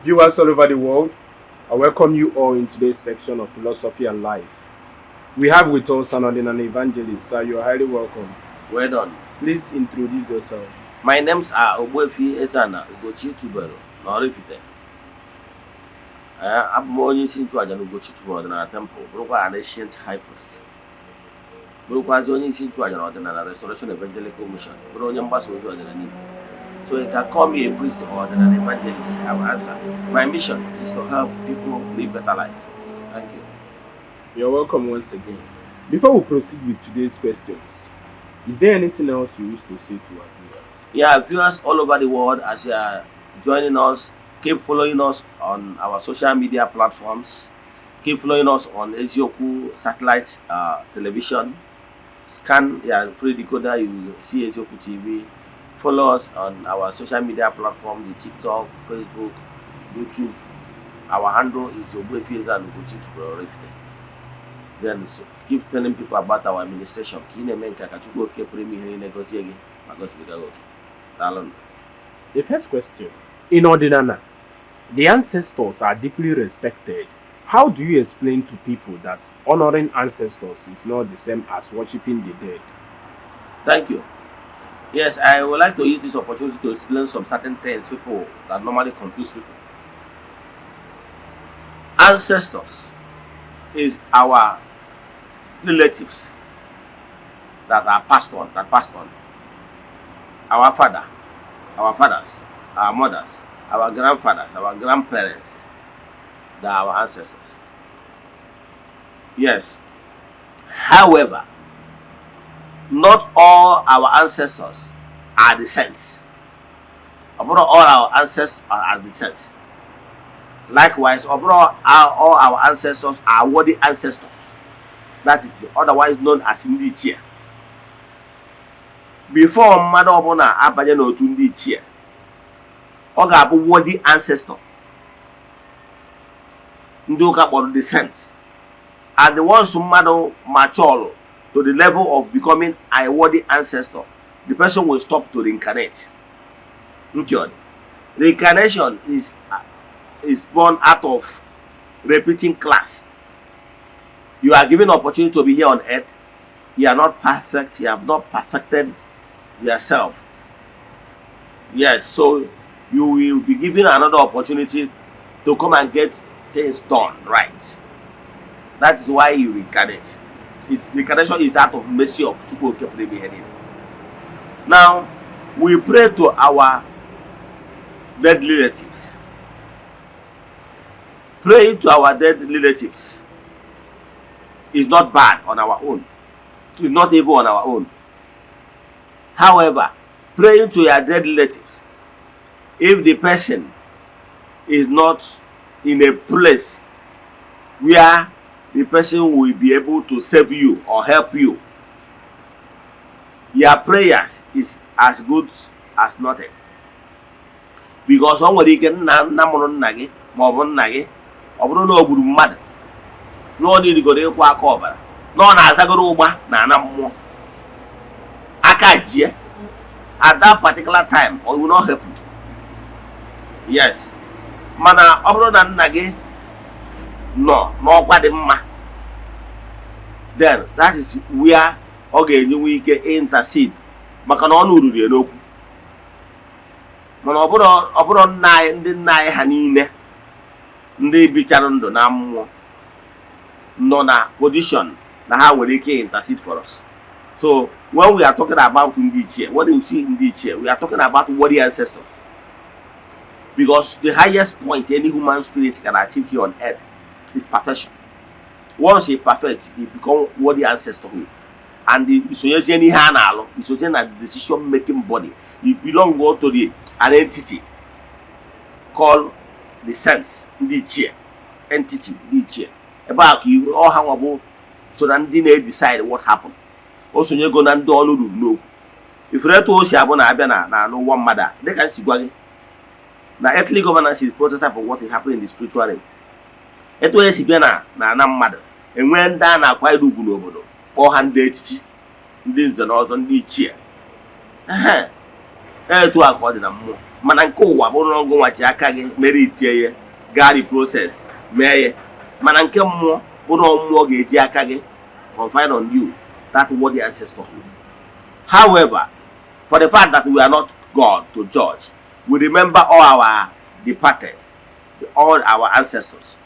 Viewers all over the world, I welcome you all in today's section of philosophy and life. We have with us an ordinary evangelist, sir. You are highly welcome. Well done. Please introduce yourself. My names are Eze-Ana, Ugochi Tubero, Norifite. I'm only seen to Ugochi Tubero in our temple, Broka an ancient high priest. Broka is only seen to an restoration evangelical mission, Bronian Basso. So you can call me a priest or an evangelist. I will answer. My mission is to help people live better life. Thank you. You're welcome once again. Before we proceed with today's questions, is there anything else you wish to say to our viewers? Yeah, viewers all over the world, as you are joining us, keep following us on our social media platforms. Keep following us on Ezioku satellite television. Scan your free decoder, you will see Ezioku TV. Follow us on our social media platform, the TikTok, Facebook, YouTube. Our handle is Eze-Ana Ugochi Tubero. Then keep telling people about our administration. The first question. In Ordinana, the ancestors are deeply respected. How do you explain to people that honoring ancestors is not the same as worshipping the dead? Thank you. Yes, I would like to use this opportunity to explain some certain things that normally confuse people. Ancestors is our relatives that passed on. Our fathers, our mothers, our grandfathers, our grandparents, they are our ancestors. Yes. However, not all our ancestors are the saints. Not all our ancestors are the saints. Likewise, all our ancestors are worthy ancestors. That is otherwise known as Ndichie. Before mmadụ ọbụla abanye n'otu ndị ichie, ọ ga-abụ worthy ancestor. Ndị ụka kpọrọ the saints. And the ones mmadụ mature to the level of becoming a worthy ancestor, the person will stop to reincarnate. Okay. Reincarnation is born out of repeating class. You are given opportunity to be here on earth. You are not perfect. You have not perfected yourself. Yes, so you will be given another opportunity to come and get things done right. That is why you reincarnate. Reincarnation is out of mercy of Chukwu Okepere. Now, we pray to our dead relatives. Praying to our dead relatives is not bad on our own. It's not evil on our own. However, praying to your dead relatives, if the person is not in a place where the person will be able to save you or help you, your prayers is as good as nothing. Because somebody can nagi, mobon nagi, or no good mother. No need to go to a cover. No, as I go over, Nana more. Akajie at that particular time, or will not help you. Yes. Mana obro na nagi. No kwadimma. Then that is where we can intercede. Maka na onu ruru n'okwu. Mana obro na ndị nna anyị ha niile ndị bichara ndụ na mmụọ nọ na position na ha nwere ike intercede for us. So when we are talking about Ndichie, what do you see in Ndichie? We are talking about worthy ancestors. Because the highest point any human spirit can achieve here on earth is perfection. Once he perfect, he become worthy ancestorhood. And it's a decision-making body. You belong to an entity called the sense, Ndichie. Entity, Ndichie. About you all hang about so that they decide what happened. Also, you go and do all you know. If you to Oceabona na no one mother, they can see why. Now, earthly governance is prototype of what is happening in the spiritual realm. Eto Esibiana na mother, and when down a quite do good or handed these and also Ndichie. To according to more. mana nke ụwa bụrụ na ọgụ nwachi aka gị mere itie ya gaa the process mee ya, mana nke mmụọ bụrụ na mmụọ ga-eji aka gị confide on you that what the ancestors do. However, for the fact that we are not God to judge, we remember all our departed, all our ancestors,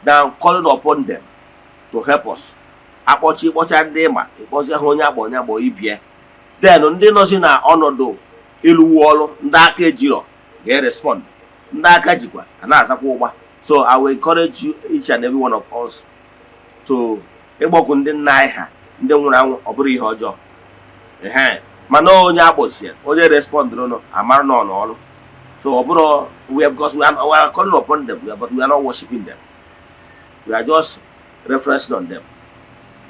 now calling upon them to help us. Akpọcha ndị ma ịkpọzi ha onye akpọ onye akpọ ibie, then ndị nọzi na ọnọdụ ịlụwu ọrụ ndị aka ejiro ga-respond, ndị aka jikwa a na-azakwa ụgba. So I will encourage you, each and every one of us, to ịgbọkụ ndị nna anyị ha ndị nwụrụ anwụ ọ bụrụ ihe ọjọọ. Mana onye akpọchie onye respond no amara nọ n'ọrụ. So ọ bụrụ because we are calling upon them, but we are not worshiping them. We are just referencing on them,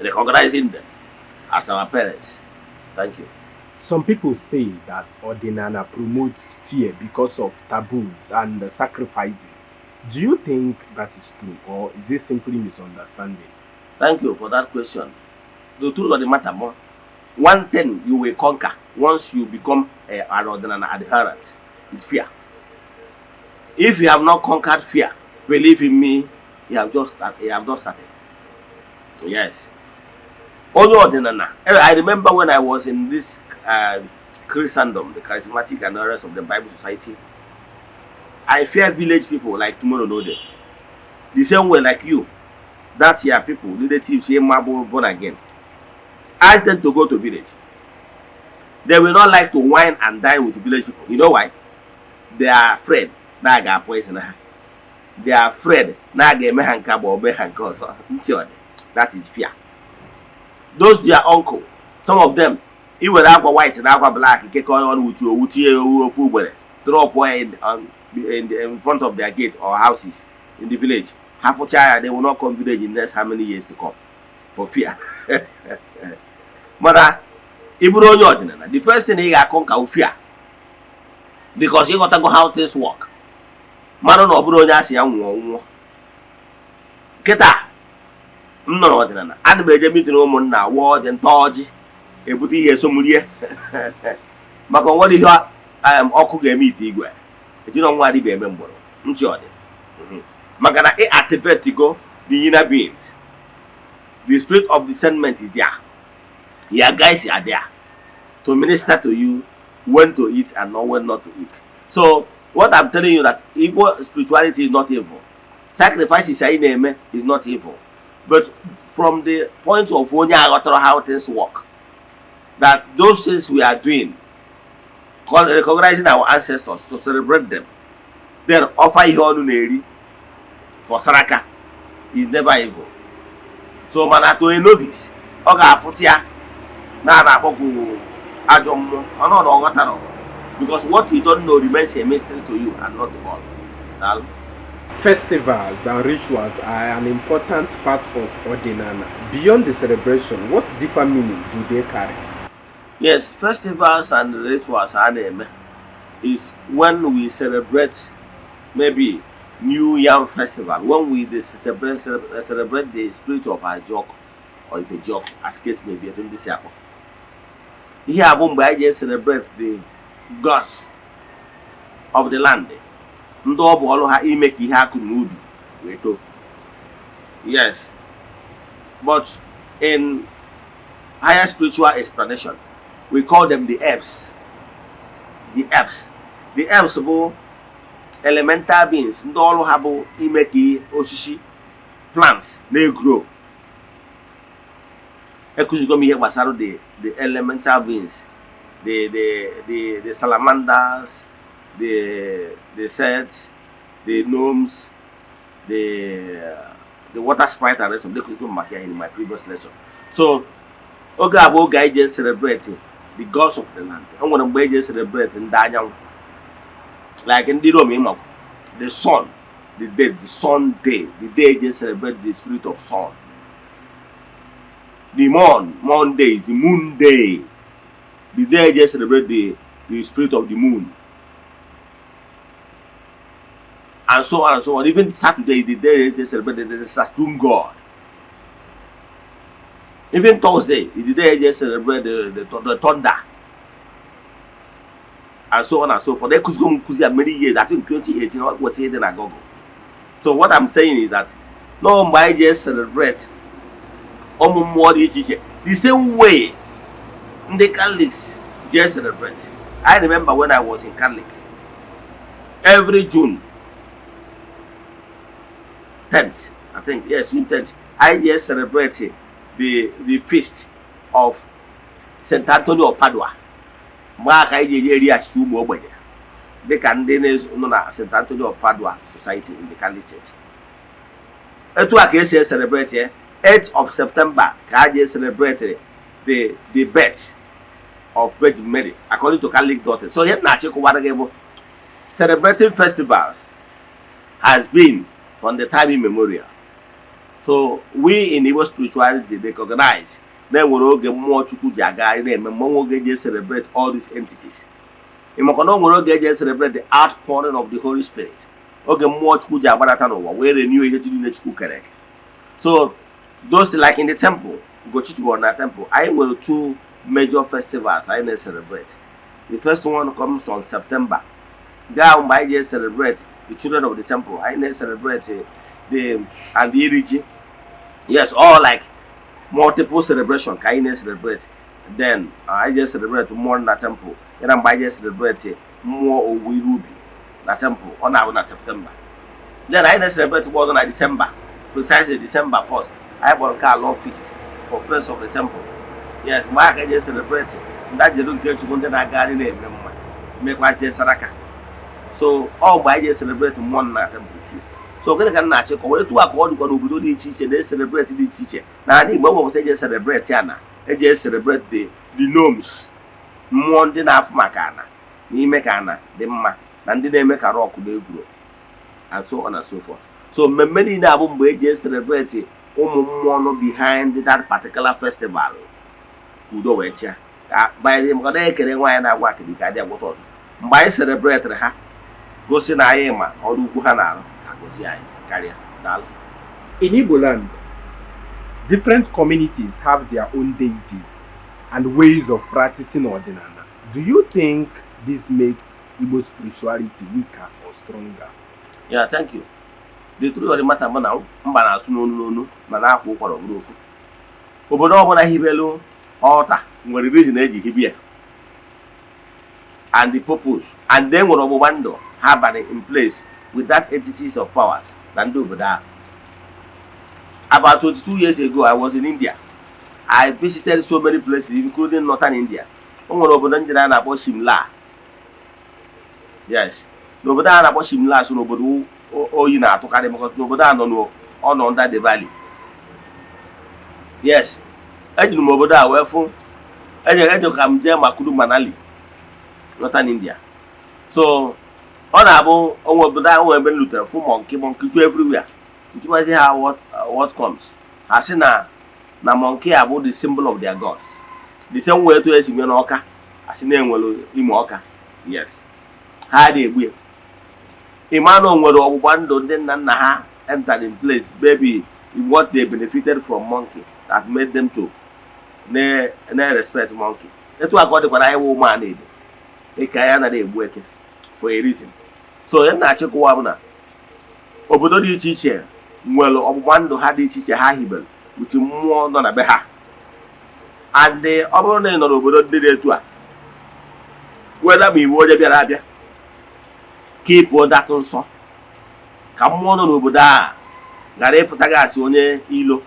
recognizing them as our parents. Thank you. Some people say that Ordinana promotes fear because of taboos and sacrifices. Do you think that is true, or is it simply misunderstanding? Thank you for that question. The truth of the matter, one thing you will conquer once you become an Ordinana adherent is fear. If you have not conquered fear, believe in me, you have not started. Yes. Only Ordinana. I remember when I was in this Christendom, the charismatic and the rest of the Bible Society, I fear village people like tomorrow no day. The same way like you, that's your people, relatives, born again. Ask them to go to village. They will not like to wine and dine with village people. You know why? They are afraid. They are afraid. That is fear. Those their uncle, some of them, even aqua white and aqua black, take on with you, drop in front of their gates or houses in the village. Half a child, they will not come village in the next how many years to come for fear. Mother, the first thing you got conquer fear, because you got to go how things work. Mother, no, bro, just young. Keta, no, Ordinana. And the meeting woman now, word and dodgy. A booty here, some year. Maka, what is your Okuge meet Igwe? You don't want to be a member. Magana activate to go the inner beings. The spirit of discernment is there. Your guys are there to minister to you when to eat and not when not to eat. So what I'm telling you that evil spirituality is not evil. Sacrifice is not evil. But from the point of how things work, that those things we are doing, recognizing our ancestors to celebrate them, then offer Ihonuneri for Saraka is never evil. So man, to a novice, Oga Futia, Nana Bogu Ajomo, because what you don't know remains a mystery to you and not all. Festivals and rituals are an important part of Ordinana. Beyond the celebration, what deeper meaning do they carry? Yes, festivals and rituals is when we celebrate maybe New Yam Festival, when we celebrate the spirit of our joke, or if a joke, as case may be, at this year. Here, I just celebrate the gods of the land. Yes, but in higher spiritual explanation, we call them the herbs. The herbs. The herbs are elemental beings. Ndolo habo imeki oshishi plants they grow. Ekuzigomi here basaro the elemental beings, the salamanders, the serts, the gnomes, the water sprite and rest of them. Ekuzigomi here in my previous lecture. So Ogabo guy just celebrating the gods of the land. I'm going to just celebrate in Daniel. Like in the Rome, the sun, the day, the sun day, the day just celebrate the spirit of sun. The moon day is the moon day. The day just celebrate the spirit of the moon. And so on and so on. Even Saturday, the day they celebrate the Saturn god. Even Thursday is the day they celebrate the thunder. and so on and so forth. They could go many years. I think 2018 was here in Agogo. So what I'm saying is that no my just celebrate the same way the Catholics just celebrate. I remember when I was in Catholic, every June 10th, I think, yes, June 10th, I just celebrated the feast of St. Anthony of Padua. Mark I did area to Mobile. They can then known as St. Anthony of Padua Society in the Catholic Church. Etu akese celebrate 8th of September, I just celebrated the birth of Virgin Mary according to Catholic doctrine. So here na celebrating festivals has been from the time immemorial. So we in Igbo spirituality recognize then we will get more to jaga and we will celebrate all these entities. In Makono we will get celebrate the outpouring of the Holy Spirit. Okay, more to jaga where the new year to correct. So those like in the temple, go to na temple. I will 2 major festivals I celebrate. The first one comes on September. There I just celebrate the children of the temple. I celebrate the Iriji. Yes, all like multiple celebration. I celebrate. Then I just celebrate more in the temple. Then I just celebrate more of Ruby, the temple on September. Then I celebrate more on December, precisely December 1st. I bought a law feast for friends of the temple. Yes, Mark I just celebrate that they don't get to go to that garden name. Make my say Saraka. So all by just celebrate one night temple too. So when can not check away to accord one who do the teacher, they celebrate the teacher. Now I need one of just celebrate Yana. They just celebrate the gnomes. More than half Macana. Ni Mecana, the ma, and then they make a rock they grow. And so on and so forth. So many now just celebrate one behind that particular festival. Udo wecha. By the Mokade why and I work the Kadia Watos. By celebrate her. Go see Naima or Lukuhana. I go see I carry Dal. In Igbo land, different communities have their own deities and ways of practicing Ordinana. Do you think this makes Igbo spirituality weaker or stronger? Yeah, thank you. The truth of the matter now, Mbana Suno, Manako for a roof. Obodobona Hibelu, altar, where the reason here. And the purpose. And then when Obobando have an in place with that entities of powers than do that. About 22 years ago, I was in India. I visited so many places, including northern India. Yes. Nobody about Shimla, so nobody you know to carry because nobody no on under the valley. Yes. I do Moboda wherefore I don't come there Makudu Manali, northern India. So honorable on what been Luther for monkey to everywhere. You must see how what comes. Hasina na monkey about the symbol of their gods. The same way to Esimionoka, as in Imoka. Yes. How they will. Imano were one then Nana entered in place, baby, what they benefited from monkey that made them to ne respect monkey. That's what I got what I woman need. A Kayana they working for a reason. So then I check one. Obodo di teacher, well, one to have the teacher Hahibel, with more than a beha. And the other name of Obodo did it to her. Whether be what be Arabia. Keep what that also. Come on Oboda. Gare Futagasi onye ilo.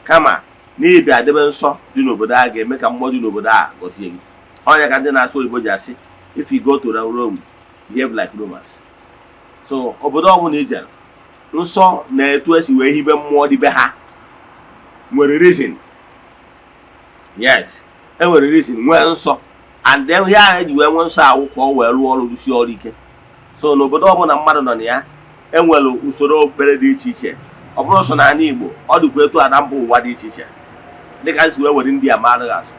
Kama, ni be adeben so, do Oboda again, make a model Oboda, go see. All you can do now so Ibojasi. If you go to the Rome, behave like Romans. So Obodo Niger. No so na etu esi we hibe mmụọ di be ha. Nwere reason. Yes. E nwere reason nwe nsọ. And then here I do nwe nsọ akwụkwọ wee rụọ ọrụ dusi ọrụ ike. So n'obodo ọbụla mmadụ nọ na ya, e nwere usoro okpukpere dị iche iche. Ọ bụrụ so na ana Igbo, ọ dịkwa etu ada mba ụwa dị iche iche. Dịka nsi wee were ndị amaghị atụ.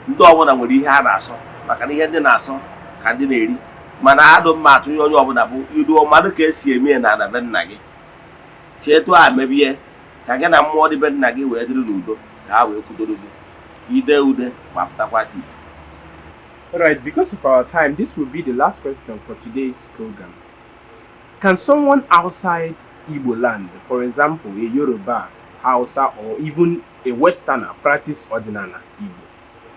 Ndị ọbụla nwere ihe a na-asọ, maka na ihe ndị na-asọ ka ndị na-eri. Mana adụ mma atụ onye ọbụla bụ idu mmadụ ka esi eme na ana be nna gị. Si etu a mebie ka gị na mmụọ dị be nna gị wee dịrị n'udo ka ha wee kwudoro gị ide ude ma pụtakwasị. Alright, because of our time, this will be the last question for today's program. Can someone outside Igbo land, for example, a Yoruba, Hausa, or even a Westerner, practice Ordinana Igbo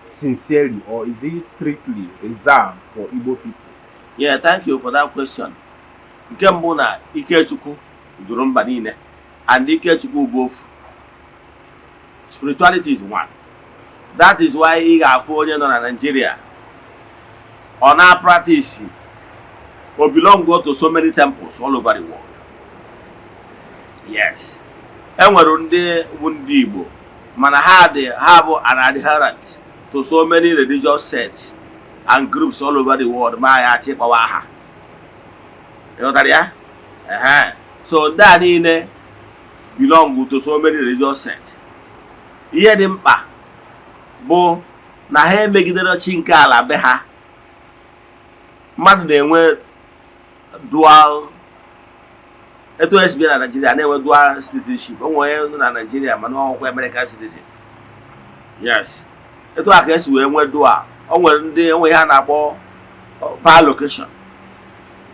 sincerely, or is it strictly reserved for Igbo people? Yeah, thank you for that question. Nke mbụ na Ikechukwu juru mba niile, and Ikechukwu bụ ofu. Spirituality is one. That is why ị ga-afụ onye nọ na Nigeria ọ na-practice or belong to so many temples all over the world. Yes. Enwere ndị bụ ndị Igbo mana ha bụ an adherent to so many religious sects and groups all over the world ma ya chịkwawa ha. Ịghọtara ya? So ndị a niile belong to so many religious sects. Ihe dị mkpa bụ na ha emegidere chi nke ala be ha. Mmadụ na-enwe dual, etu esi bịa na Nigeria na-enwe dual citizenship. O nwere onye na Nigeria mana ọkwa American citizen. Yes. Etu a ka esi wee nwee dual. O nwere ndị enwe ha na-akpọ bilocation.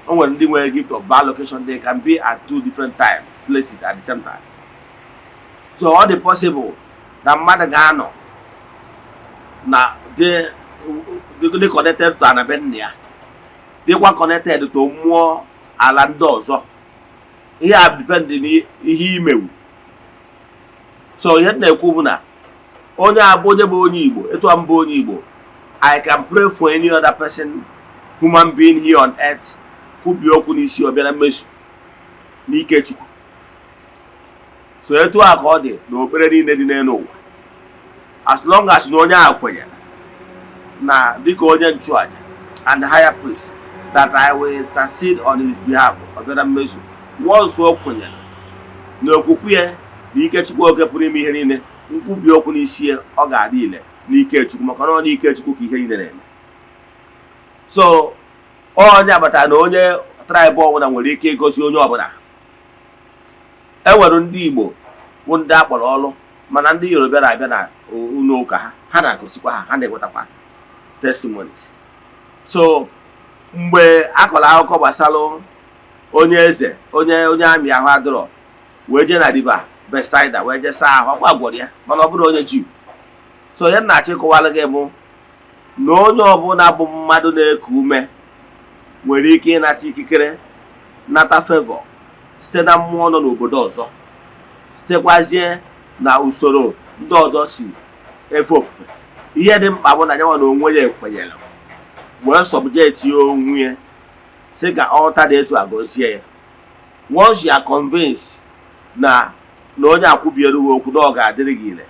O nwere ndị nwere gift of bilocation. They can be at two different places at the same time. So all the possible na mmadụ ga-anọ na dị connected to anabe nna ya, dịkwa connected to mmụọ ala ndị ọzọ. Ihe a depend n'ihe imewu. So ihe na-ekwu bụ na onye bụ onye Igbo, etu a mbụ onye Igbo, I can pray for any other person, human being here on earth, kwubi okwu n'isi ọbịa na mmezu n'ike Chukwu. So etu a ka ọ dị n'okpere niile dị n'elu ụwa. As long as na onye ahụ kwenyere na dịka onye nchụaja and the higher priest that I will intercede on his behalf ọbịa na mmezu. Once o kwenyere na okwukwe ya na ike Chukwu oge pụrụ ime ihe niile, nkwubi okwu n'isi ya ọ ga-adị ile n'ike Chukwu, maka na ọ n'ike Chukwu ka ihe niile na-eme. So onye agbata na onye tribe ọbụla nwere ike igosi onye ọbụla. Enwere ndị Igbo bụ ndị akpọrọ ọlụ, mana ndị Yoruba na-abịa na ụlọ ụka ha na-agosikwa ha na-enwetakwa testimonies. So mgbe akọrọ akụkọ gbasara onye eze onye amị ahụ adịrọ wee jee na river Bethsaida wee jee saa ahụ, ọkwa gwọrọ ya mana ọ bụrụ onye Juu. So ya na-achịkọwara gị bụ na onye ọbụla bụ mmadụ na-eku ume nwere ike ịnata ikikere, nata favor site na mmụọ nọ n'obodo ọzọ, sitekwazie na usoro ndị ọzọ si efe ofufe. Ihe dị mkpa bụ na ya nwa na onwe ya ekwenyere wee subject ya onwe ya sị ka ọta dị etu agọzie ya. Once you are convinced na onye akwụbiere gị okwu na ọ ga-adịrị gị ile,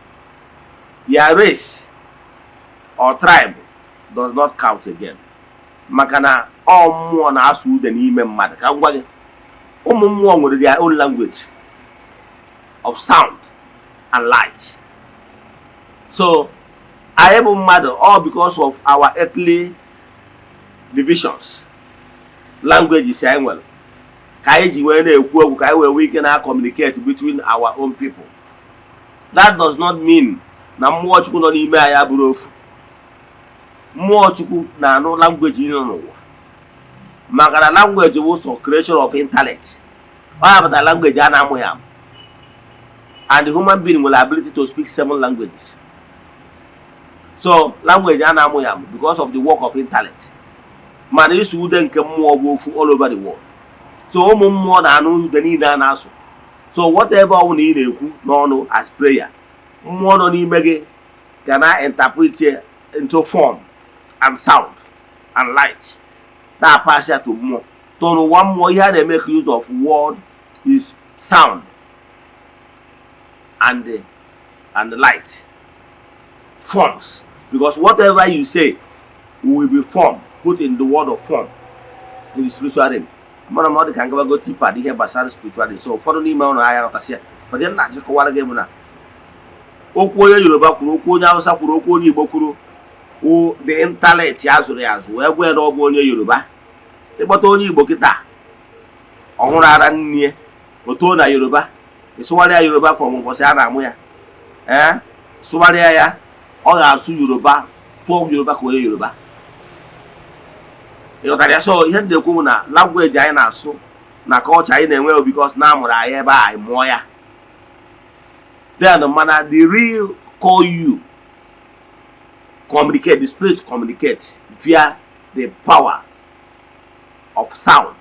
your race or tribe does not count again. Maka na ọ mmụọ na-asụ ude n'ime mmadụ. Ka m gwa gị, ụmụ mmụọ nwere their own language of sound and light. So anyị bụ mmadụ all because of our earthly divisions, languages anyị nwere, ka anyị ji wee na-ekwu okwu, ka anyị wee ike na communicate between our own people. That does not mean na mmụọ Chukwu nọ n'ime anyị abụrụ ofu. Mmụọ Chukwu na-anụ language nọ n'ụwa, maka na language bụ so creation of intellect. Ọ ya pụtara language a na-amụ ya, and the human being will ability to speak 7 languages. So language a na-amụ ya because of the work of intellect. Mana isu ude nke mmụọ bụ ofu all over the world. So ụmụ mmụọ na-anụ ude niile a na-asụ. So whatever ọ bụla ị na-ekwu n'ọnụ as prayer, mmụọ nọ n'ime gị ga na-interpret into form and sound and light. That pass ya to mmụọ. So n'ụwa mmụọ ihe a na-make use of word is sound and the light, forms, because whatever you say will be formed, put in the word of form in the spiritual realm. Mana m ọ dị ka ngaba go tipa ihe gbasara spirituality. So ụfọdụ n'ime ụlọ ahịa ọkasị ya, but ihe na-achịkọwara gị bụ na okwu onye Yoruba kwuru, okwu onye Hausa kwuru, okwu onye Igbo kwuru, the intellect ya zụrụ ya azụ wee gwa ya na ọ bụ onye Yoruba. Ịkpọta onye Igbo kịta ọhụrụ ara nne oto na Yoruba, ịsụgharịa Yoruba from ụbọchị a na-amụ ya, sụgharịa ya, ọ ga-asụ Yoruba, fụọ Yoruba ka onye Yoruba. ịghọtara ya. So ihe ndị ekwu na language anyị na-asụ na culture anyị na-enwe because na amụrụ anyị ebe anyị mụọ ya. Then mana the real call you communicate, the spirit communicate via the power of sound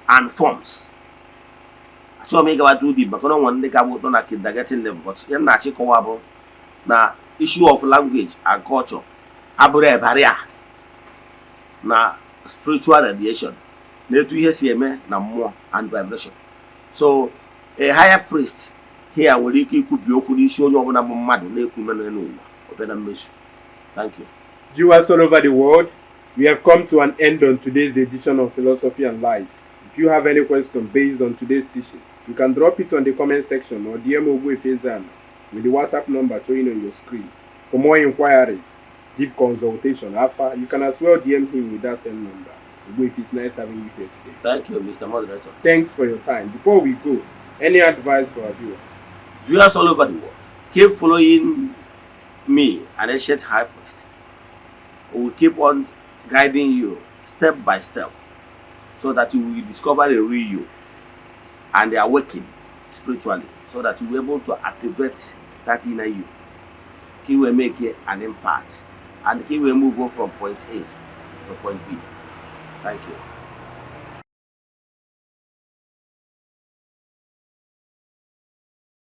and forms. Achọrọ m ịgawa do deep maka na onwe ndị ka bụ nọ na kindergarten level, but ihe na-achị kọwa bụ na issue of language and culture abụrụ a barrier na spiritual radiation na etu ihe si eme na mmụọ and vibration. So a higher priest here nwere ike ikwubi okwu n'isi onye ọbụla bụ mmadụ na-ekwu mmenụ n'ụwa ọbịa na mmezu. Thank you. Viewers all over the world, we have come to an end on today's edition of Philosophy and Life. If you have any question based on today's teaching, you can drop it on the comment section or DM Eze-Ana with the WhatsApp number showing on your screen. For more inquiries, deep consultation, Alpha, you can as well DM him with that same number. It's nice having you here today. Thank you, Mr. Moderator. Thanks for your time. Before we go, any advice for our viewers? Viewers all over the world, keep following me, an ancient high priest. We will keep on guiding you step by step so that you will discover the real you and the awakening spiritually, so that you will be able to activate that inner you. He will make an impact and he will move on from point A to point B. Thank you.